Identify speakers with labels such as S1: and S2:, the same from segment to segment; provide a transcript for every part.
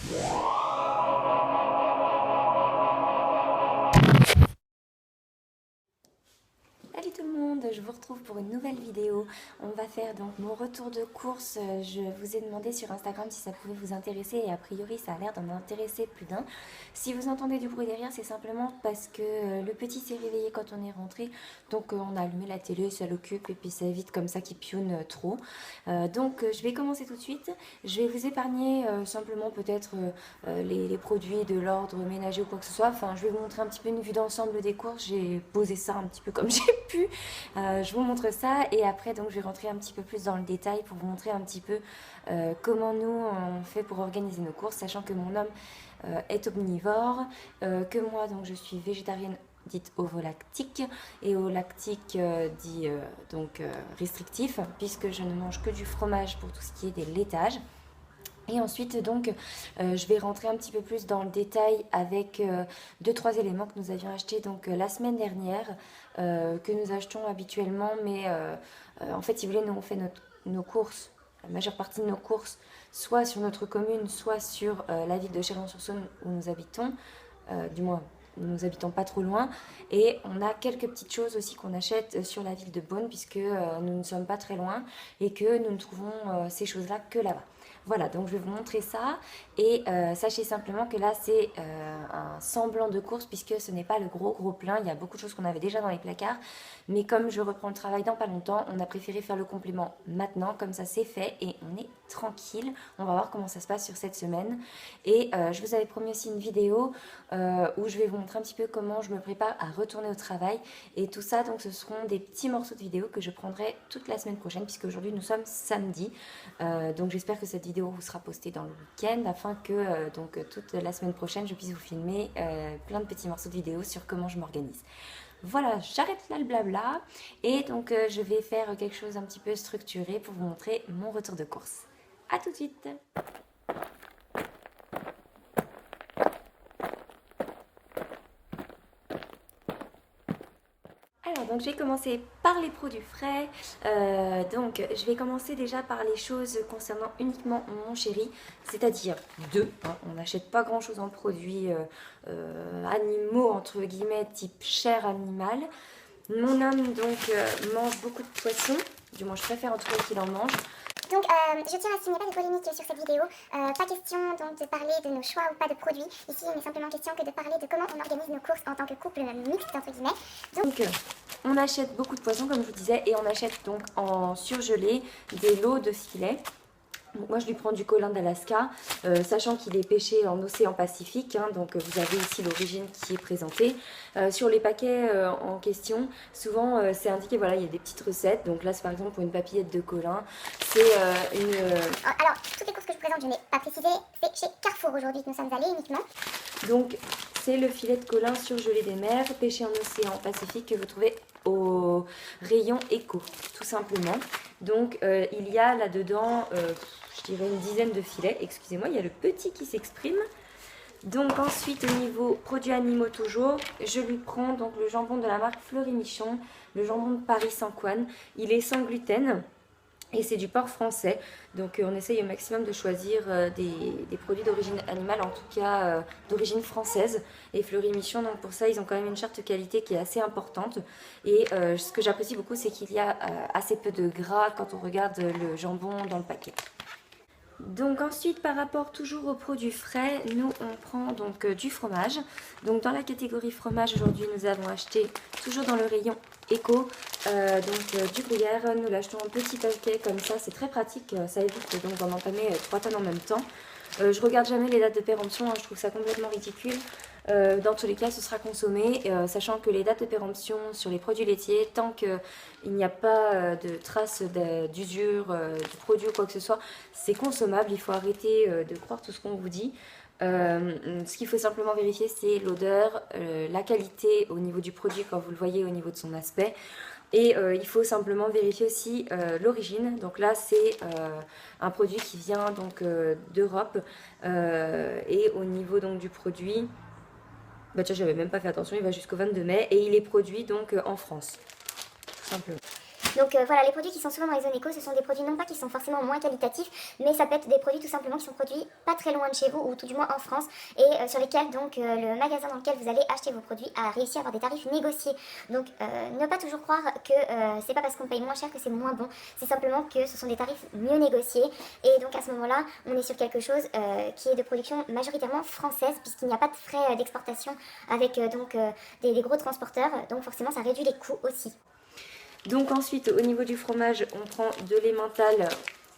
S1: Salut tout le monde, je vous retrouve pour une nouvelle vidéo. On va faire donc mon retour de course. Je vous ai demandé sur Instagram si ça pouvait vous intéresser et a priori ça a l'air d'en intéresser plus d'un. Si vous entendez du bruit derrière, c'est simplement parce que le petit s'est réveillé quand on est rentré. Donc on a allumé la télé, ça l'occupe et puis ça évite comme ça qu'il pionne trop. Donc je vais commencer tout de suite. Je vais vous épargner simplement peut-être les produits de l'ordre ménager ou quoi que ce soit. Enfin, je vais vous montrer un petit peu une vue d'ensemble des courses. J'ai posé ça un petit peu comme j'ai pu. Je vous montre ça et après donc je vais rentrer un petit peu plus dans le détail pour vous montrer un petit peu comment nous on fait pour organiser nos courses, sachant que mon homme est omnivore, que moi donc je suis végétarienne dite ovolactique et ovolactique dit donc restrictif puisque je ne mange que du fromage pour tout ce qui est des laitages. Et ensuite, donc, je vais rentrer un petit peu plus dans le détail avec deux, trois éléments que nous avions achetés donc, la semaine dernière, que nous achetons habituellement. Mais en fait, si vous voulez, nous, on fait nos courses, la majeure partie de nos courses, soit sur notre commune, soit sur la ville de Chalon-sur-Saône où nous habitons. Du moins, nous habitons pas trop loin. Et on a quelques petites choses aussi qu'on achète sur la ville de Beaune, puisque nous ne sommes pas très loin et que nous ne trouvons ces choses-là que là-bas. Voilà, donc je vais vous montrer ça et sachez simplement que là c'est un semblant de course puisque ce n'est pas le gros plein, il y a beaucoup de choses qu'on avait déjà dans les placards, mais comme je reprends le travail dans pas longtemps, on a préféré faire le complément maintenant, comme ça c'est fait et on est tranquille, on va voir comment ça se passe sur cette semaine et je vous avais promis aussi une vidéo où je vais vous montrer un petit peu comment je me prépare à retourner au travail et tout ça, donc ce seront des petits morceaux de vidéo que je prendrai toute la semaine prochaine puisque aujourd'hui nous sommes samedi, donc j'espère que cette vidéo vous sera postée dans le week-end afin que donc toute la semaine prochaine je puisse vous filmer plein de petits morceaux de vidéo sur comment je m'organise. Voilà, j'arrête là le blabla et donc je vais faire quelque chose un petit peu structuré pour vous montrer mon retour de course. A tout de suite. Alors, donc je vais commencer par les produits frais. Donc, je vais commencer déjà par les choses concernant uniquement mon chéri, c'est-à-dire deux. Hein, on n'achète pas grand-chose en produits animaux, entre guillemets, type chair animale. Mon homme, donc, mange beaucoup de poissons. Du moins, je préfère en tout cas qu'il en mange.
S2: Donc, je tiens à signaler pas de polémique sur cette vidéo. Pas question donc de parler de nos choix ou pas de produits. Ici, il n'est simplement question que de parler de comment on organise nos courses en tant que couple mixte, entre guillemets.
S1: Donc, on achète beaucoup de poissons, comme je vous disais, et on achète donc en surgelé des lots de filets. Donc moi je lui prends du colin d'Alaska, sachant qu'il est pêché en océan Pacifique, hein, donc vous avez ici l'origine qui est présentée. Sur les paquets en question, souvent c'est indiqué, voilà, il y a des petites recettes. Donc là c'est par exemple pour une papillette de colin, c'est une...
S2: Alors, toutes les courses que je vous présente, je n'ai pas précisé, c'est chez Carrefour aujourd'hui que nous sommes allés uniquement.
S1: Donc c'est le filet de colin surgelé des mers, pêché en océan Pacifique que vous trouvez au rayon éco, tout simplement. Donc il y a là-dedans, je dirais une dizaine de filets. Excusez-moi, il y a le petit qui s'exprime. Donc ensuite au niveau produits animaux toujours, je lui prends donc le jambon de la marque Fleury Michon, le jambon de Paris sans couenne. Il est sans gluten. Et c'est du porc français, donc on essaye au maximum de choisir des produits d'origine animale, en tout cas d'origine française. Et Fleury Michon, donc pour ça, ils ont quand même une charte qualité qui est assez importante. Et ce que j'apprécie beaucoup, c'est qu'il y a assez peu de gras quand on regarde le jambon dans le paquet. Donc ensuite par rapport toujours aux produits frais, nous on prend donc du fromage. Donc dans la catégorie fromage aujourd'hui nous avons acheté toujours dans le rayon éco du gruyère. Nous l'achetons en petits paquets comme ça, c'est très pratique, ça évite donc d'en entamer 3 tonnes en même temps. Je regarde jamais les dates de péremption, hein, je trouve ça complètement ridicule. Dans tous les cas, ce sera consommé, sachant que les dates de péremption sur les produits laitiers, tant qu'il n'y a pas de traces d'usure du produit ou quoi que ce soit, c'est consommable. Il faut arrêter de croire tout ce qu'on vous dit. Ce qu'il faut simplement vérifier, c'est l'odeur, la qualité au niveau du produit quand vous le voyez au niveau de son aspect. Et il faut simplement vérifier aussi l'origine. Donc là, c'est un produit qui vient donc d'Europe. Et au niveau donc du produit, bah j'avais même pas fait attention, il va jusqu'au 22 mai et il est produit donc en France, tout simplement.
S2: Donc voilà, les produits qui sont souvent dans les zones éco, ce sont des produits non pas qui sont forcément moins qualitatifs, mais ça peut être des produits tout simplement qui sont produits pas très loin de chez vous, ou tout du moins en France, et sur lesquels donc le magasin dans lequel vous allez acheter vos produits a réussi à avoir des tarifs négociés. Donc ne pas toujours croire que c'est pas parce qu'on paye moins cher que c'est moins bon, c'est simplement que ce sont des tarifs mieux négociés, et donc à ce moment-là, on est sur quelque chose qui est de production majoritairement française, puisqu'il n'y a pas de frais d'exportation avec des gros transporteurs, donc forcément ça réduit les coûts aussi.
S1: Donc ensuite, au niveau du fromage, on prend de l'emmental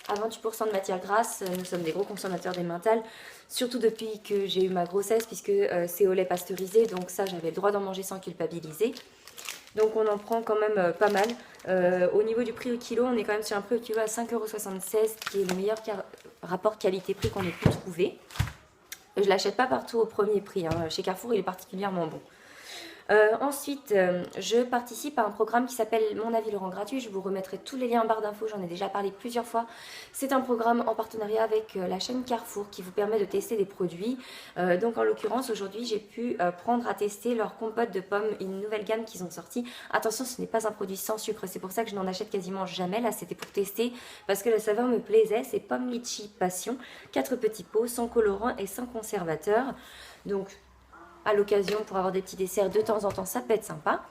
S1: à 28% de matière grasse. Nous sommes des gros consommateurs d'emmental, surtout depuis que j'ai eu ma grossesse, puisque c'est au lait pasteurisé, donc ça j'avais le droit d'en manger sans culpabiliser. Donc on en prend quand même pas mal. Au niveau du prix au kilo, on est quand même sur un prix au kilo à 5,76 €, qui est le meilleur rapport qualité-prix qu'on ait pu trouver. Je ne l'achète pas partout au premier prix, hein. Chez Carrefour il est particulièrement bon. Ensuite, je participe à un programme qui s'appelle Mon avis le rend gratuit. Je vous remettrai tous les liens en barre d'infos, j'en ai déjà parlé plusieurs fois. C'est un programme en partenariat avec la chaîne Carrefour qui vous permet de tester des produits. Donc en l'occurrence, aujourd'hui, j'ai pu prendre à tester leur compote de pommes, une nouvelle gamme qu'ils ont sortie. Attention, ce n'est pas un produit sans sucre, c'est pour ça que je n'en achète quasiment jamais. Là, c'était pour tester parce que la saveur me plaisait. C'est pomme litchi passion, 4 petits pots, sans colorant et sans conservateur. Donc à l'occasion, pour avoir des petits desserts de temps en temps, ça peut être sympa.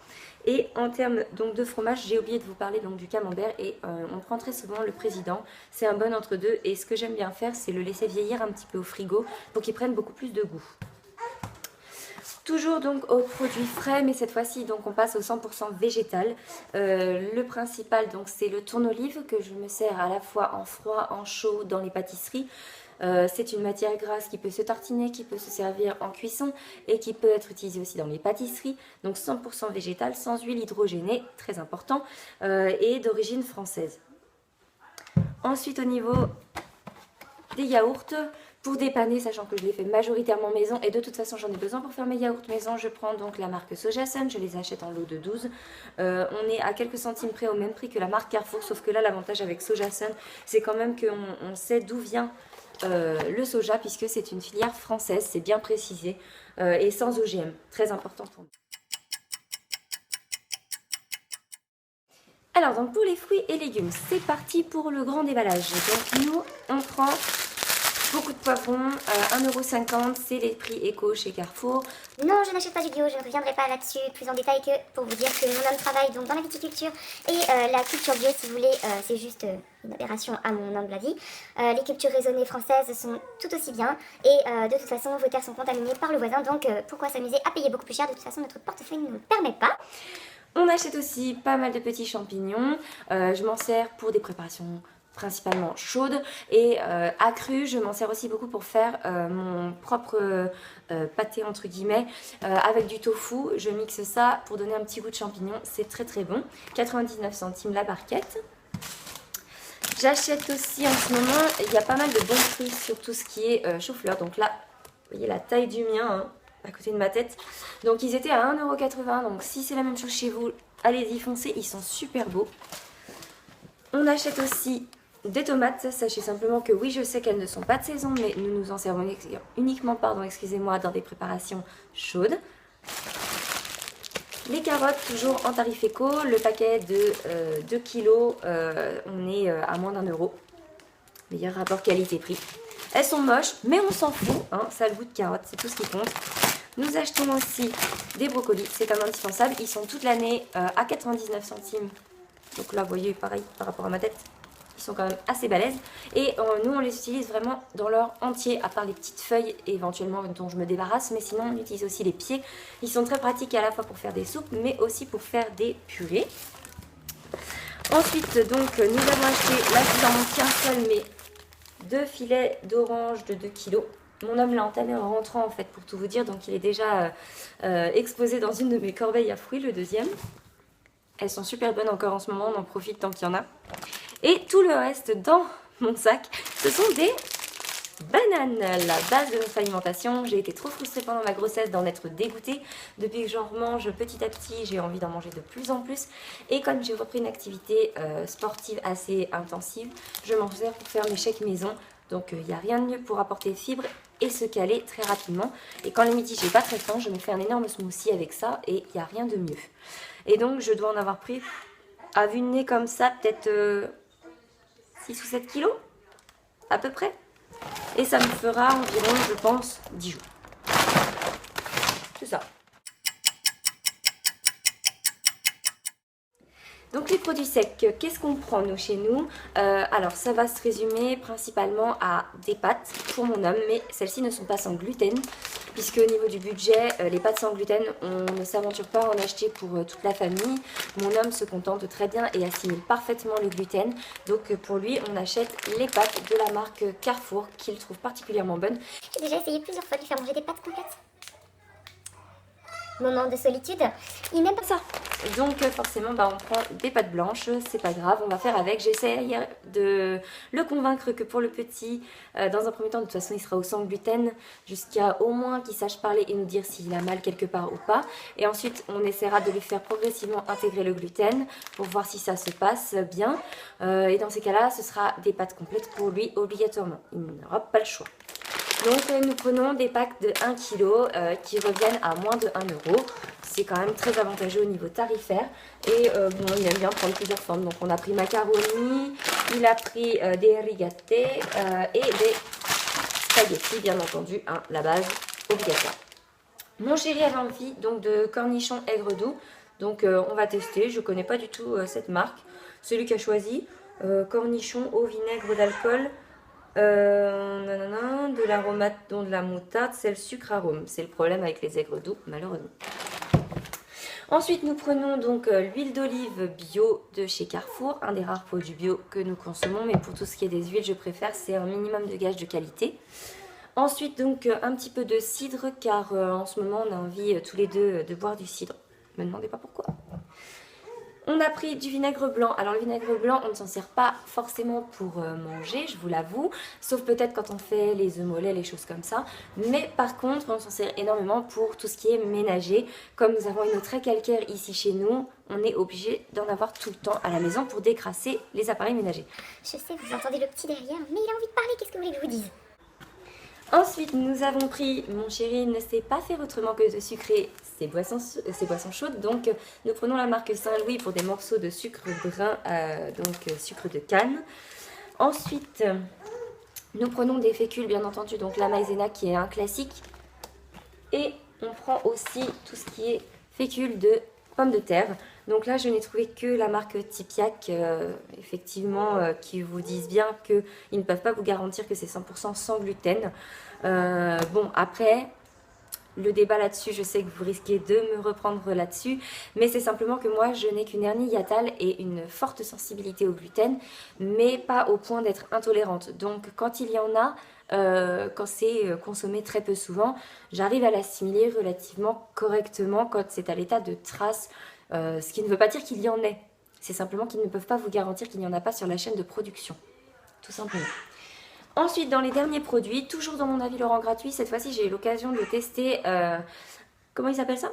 S1: Et en termes donc de fromage, j'ai oublié de vous parler donc du camembert, et on prend très souvent le président. C'est un bon entre-deux, et ce que j'aime bien faire, c'est le laisser vieillir un petit peu au frigo pour qu'il prenne beaucoup plus de goût. Toujours donc aux produits frais, mais cette fois-ci donc on passe au 100% végétal. Le principal donc c'est le tourne-olive que je me sers à la fois en froid, en chaud dans les pâtisseries. C'est une matière grasse qui peut se tartiner, qui peut se servir en cuisson et qui peut être utilisée aussi dans les pâtisseries. Donc 100% végétal, sans huile hydrogénée, très important, et d'origine française. Ensuite, au niveau des yaourts, pour dépanner, sachant que je les fais majoritairement maison, et de toute façon j'en ai besoin pour faire mes yaourts maison, je prends donc la marque Sojasun, je les achète en lot de 12. On est à quelques centimes près au même prix que la marque Carrefour, sauf que là l'avantage avec Sojasun, c'est quand même qu'on sait d'où vient le soja, puisque c'est une filière française, c'est bien précisé, et sans OGM, très important pour nous. Alors donc pour les fruits et légumes, c'est parti pour le grand déballage. Donc nous on prend beaucoup de poivrons, 1,50 €, c'est les prix éco chez Carrefour.
S2: Non, je n'achète pas du bio, je ne reviendrai pas là-dessus plus en détail que pour vous dire que mon homme travaille donc dans la viticulture et la culture bio, si vous voulez, c'est juste une aberration à mon humble avis. Les cultures raisonnées françaises sont tout aussi bien, et de toute façon vos terres sont contaminées par le voisin, donc pourquoi s'amuser à payer beaucoup plus cher? De toute façon notre portefeuille ne nous le permet pas.
S1: On achète aussi pas mal de petits champignons, je m'en sers pour des préparations principalement chaudes, et accrues, je m'en sers aussi beaucoup pour faire mon propre pâté entre guillemets, avec du tofu. Je mixe ça pour donner un petit goût de champignon, c'est très très bon. 99 centimes la barquette. J'achète aussi en ce moment, il y a pas mal de bons prix sur tout ce qui est chou-fleur. Donc là, vous voyez la taille du mien, hein, à côté de ma tête. Donc ils étaient à 1,80 €, donc si c'est la même chose chez vous, allez-y foncez, ils sont super beaux. On achète aussi des tomates, sachez simplement que oui, je sais qu'elles ne sont pas de saison, mais nous nous en servons uniquement, excusez-moi, dans des préparations chaudes. Les carottes, toujours en tarif éco, le paquet de 2 kg, on est à moins d'1 €. Meilleur rapport qualité-prix. Elles sont moches, mais on s'en fout, hein, ça a le goût de carotte, c'est tout ce qui compte. Nous achetons aussi des brocolis, c'est un indispensable, ils sont toute l'année à 99 centimes. Donc là, vous voyez, pareil par rapport à ma tête, ils sont quand même assez balèzes. Et nous, on les utilise vraiment dans leur entier, à part les petites feuilles éventuellement dont je me débarrasse. Mais sinon, on utilise aussi les pieds. Ils sont très pratiques à la fois pour faire des soupes, mais aussi pour faire des purées. Ensuite, donc, nous avons acheté, là, je n'en manque qu'un seul, mais 2 filets d'orange de 2 kg. Mon homme l'a entamé en rentrant, en fait, pour tout vous dire. Donc, il est déjà exposé dans une de mes corbeilles à fruits, le deuxième. Elles sont super bonnes encore en ce moment, on en profite tant qu'il y en a. Et tout le reste dans mon sac, ce sont des bananes, la base de notre alimentation. J'ai été trop frustrée pendant ma grossesse d'en être dégoûtée. Depuis que j'en mange petit à petit, j'ai envie d'en manger de plus en plus. Et comme j'ai repris une activité sportive assez intensive, je m'en sers pour faire mes shakes maison. Donc il n'y a rien de mieux pour apporter fibres et se caler très rapidement. Et quand le midi j'ai pas très faim, je me fais un énorme smoothie avec ça et il n'y a rien de mieux. Et donc je dois en avoir pris à vue de nez comme ça, peut-être 6 ou 7 kilos, à peu près. Et ça me fera environ, je pense, 10 jours. C'est ça. Donc les produits secs, qu'est-ce qu'on prend nous chez nous? Alors ça va se résumer principalement à des pâtes pour mon homme, mais celles-ci ne sont pas sans gluten, puisque au niveau du budget, les pâtes sans gluten, on ne s'aventure pas à en acheter pour toute la famille. Mon homme se contente très bien et assimile parfaitement le gluten, donc pour lui on achète les pâtes de la marque Carrefour, qu'il trouve particulièrement bonnes.
S2: J'ai déjà essayé plusieurs fois de lui faire manger des pâtes complètes. Moment de solitude, il n'aime pas
S1: ça. Donc forcément on prend des pâtes blanches, c'est pas grave, on va faire avec. J'essaie de le convaincre que pour le petit, dans un premier temps de toute façon il sera au sans gluten, jusqu'à au moins qu'il sache parler et nous dire s'il a mal quelque part ou pas. Et ensuite on essaiera de lui faire progressivement intégrer le gluten pour voir si ça se passe bien. Et dans ces cas-là ce sera des pâtes complètes pour lui obligatoirement, il n'aura pas le choix. Donc nous prenons des packs de 1 kg qui reviennent à moins de 1 euro. C'est quand même très avantageux au niveau tarifaire. Et bon, il aime bien prendre plusieurs formes. Donc on a pris macaroni, il a pris des rigate et des spaghettis, bien entendu, hein, la base obligatoire. Mon chéri avait envie donc de cornichons aigre doux. Donc on va tester, je ne connais pas du tout cette marque. Celui qui a choisi, cornichons au vinaigre d'alcool. De l'aromate, dont de la moutarde, c'est le sucre arôme. C'est le problème avec les aigres doux, malheureusement. Ensuite, nous prenons donc l'huile d'olive bio de chez Carrefour, un des rares produits bio que nous consommons, mais pour tout ce qui est des huiles, je préfère, c'est un minimum de gage de qualité. Ensuite, donc un petit peu de cidre, car en ce moment, on a envie tous les deux de boire du cidre. Ne me demandez pas pourquoi. On a pris du vinaigre blanc. Alors le vinaigre blanc, on ne s'en sert pas forcément pour manger, je vous l'avoue. Sauf peut-être quand on fait les œufs mollets, les choses comme ça. Mais par contre, on s'en sert énormément pour tout ce qui est ménager. Comme nous avons une eau très calcaire ici chez nous, on est obligé d'en avoir tout le temps à la maison pour décrasser les appareils ménagers.
S2: Je sais, vous entendez le petit derrière, mais il a envie de parler, qu'est-ce que vous voulez que je vous dise?
S1: Ensuite, nous avons pris, mon chéri ne sait pas faire autrement que de sucrer ses boissons chaudes. Donc, nous prenons la marque Saint-Louis pour des morceaux de sucre brun, donc sucre de canne. Ensuite, nous prenons des fécules, bien entendu, donc la maïzena qui est un classique. Et on prend aussi tout ce qui est fécule de pommes de terre. Donc là, je n'ai trouvé que la marque Tipiak, effectivement, qui vous disent bien qu'ils ne peuvent pas vous garantir que c'est 100% sans gluten. Bon, après, le débat là-dessus, je sais que vous risquez de me reprendre là-dessus, mais c'est simplement que moi, je n'ai qu'une hernie hiatale et une forte sensibilité au gluten, mais pas au point d'être intolérante. Donc, quand il y en a, quand c'est consommé très peu souvent, j'arrive à l'assimiler relativement correctement quand c'est à l'état de trace. Ce qui ne veut pas dire qu'il y en ait. C'est simplement qu'ils ne peuvent pas vous garantir qu'il n'y en a pas sur la chaîne de production. Tout simplement. Ensuite, dans les derniers produits, toujours dans mon avis Laurent gratuit, cette fois-ci j'ai eu l'occasion de tester, comment il s'appelle ça?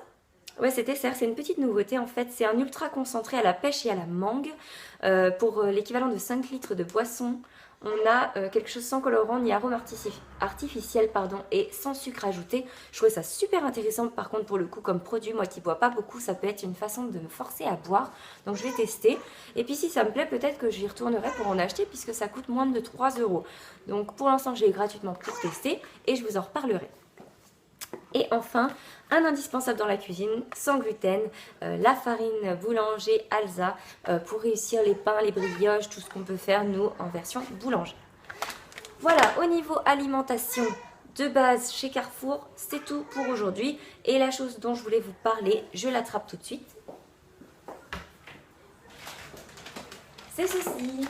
S1: Ouais, c'est Tesser, c'est une petite nouveauté en fait, c'est un ultra concentré à la pêche et à la mangue. Pour l'équivalent de 5 litres de boisson, on a quelque chose sans colorant ni arôme artificiel et sans sucre ajouté. Je trouvais ça super intéressant par contre pour le coup comme produit, moi qui bois pas beaucoup, ça peut être une façon de me forcer à boire. Donc je vais tester et puis si ça me plaît peut-être que j'y retournerai pour en acheter puisque ça coûte moins de 3 €. Donc pour l'instant je l'ai gratuitement pour tester et je vous en reparlerai. Et enfin, un indispensable dans la cuisine, sans gluten, la farine boulanger Alsa pour réussir les pains, les brioches, tout ce qu'on peut faire nous en version boulanger. Voilà, au niveau alimentation de base chez Carrefour, c'est tout pour aujourd'hui. Et la chose dont je voulais vous parler, je l'attrape tout de suite. C'est ceci.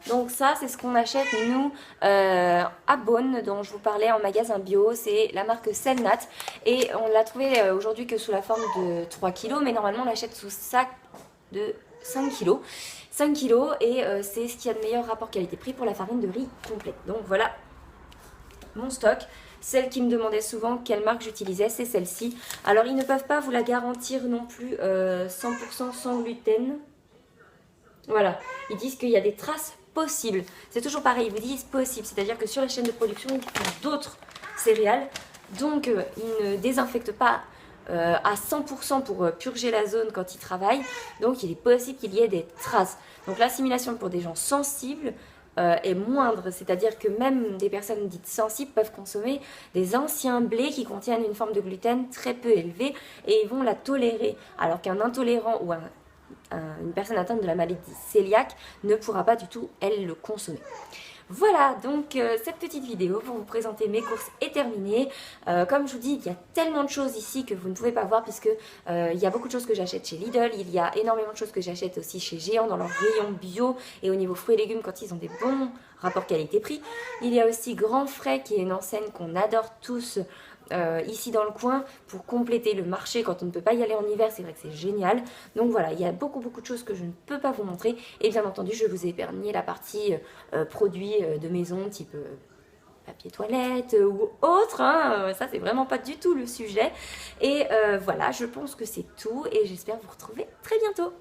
S1: Donc ça, c'est ce qu'on achète nous à Beaune, dont je vous parlais en magasin bio. C'est la marque Selnat. Et on l'a trouvé aujourd'hui que sous la forme de 3 kg. Mais normalement, on l'achète sous sac de 5 kg. 5 kg et c'est ce qui a de meilleur rapport qualité-prix pour la farine de riz complète. Donc voilà mon stock. Celle qui me demandait souvent quelle marque j'utilisais, c'est celle-ci. Alors ils ne peuvent pas vous la garantir non plus 100% sans gluten. Voilà, ils disent qu'il y a des traces possibles. C'est toujours pareil, ils vous disent possible. C'est-à-dire que sur les chaînes de production, ils font d'autres céréales. Donc ils ne désinfectent pas à 100% pour purger la zone quand ils travaillent. Donc il est possible qu'il y ait des traces. Donc l'assimilation pour des gens sensibles est moindre, c'est-à-dire que même des personnes dites sensibles peuvent consommer des anciens blés qui contiennent une forme de gluten très peu élevée et ils vont la tolérer, alors qu'un intolérant ou une personne atteinte de la maladie cœliaque ne pourra pas du tout, elle, le consommer. Voilà, donc cette petite vidéo pour vous présenter mes courses est terminée. Comme je vous dis, il y a tellement de choses ici que vous ne pouvez pas voir puisque il y a beaucoup de choses que j'achète chez Lidl, il y a énormément de choses que j'achète aussi chez Géant dans leur rayon bio et au niveau fruits et légumes quand ils ont des bons rapports qualité-prix. Il y a aussi Grand Frais qui est une enseigne qu'on adore tous ici dans le coin pour compléter le marché quand on ne peut pas y aller en hiver, c'est vrai que c'est génial. Donc voilà, il y a beaucoup de choses que je ne peux pas vous montrer et bien entendu je vous ai épargné la partie produits de maison type papier toilette ou autre, hein. Ça c'est vraiment pas du tout le sujet et voilà, je pense que c'est tout et j'espère vous retrouver très bientôt.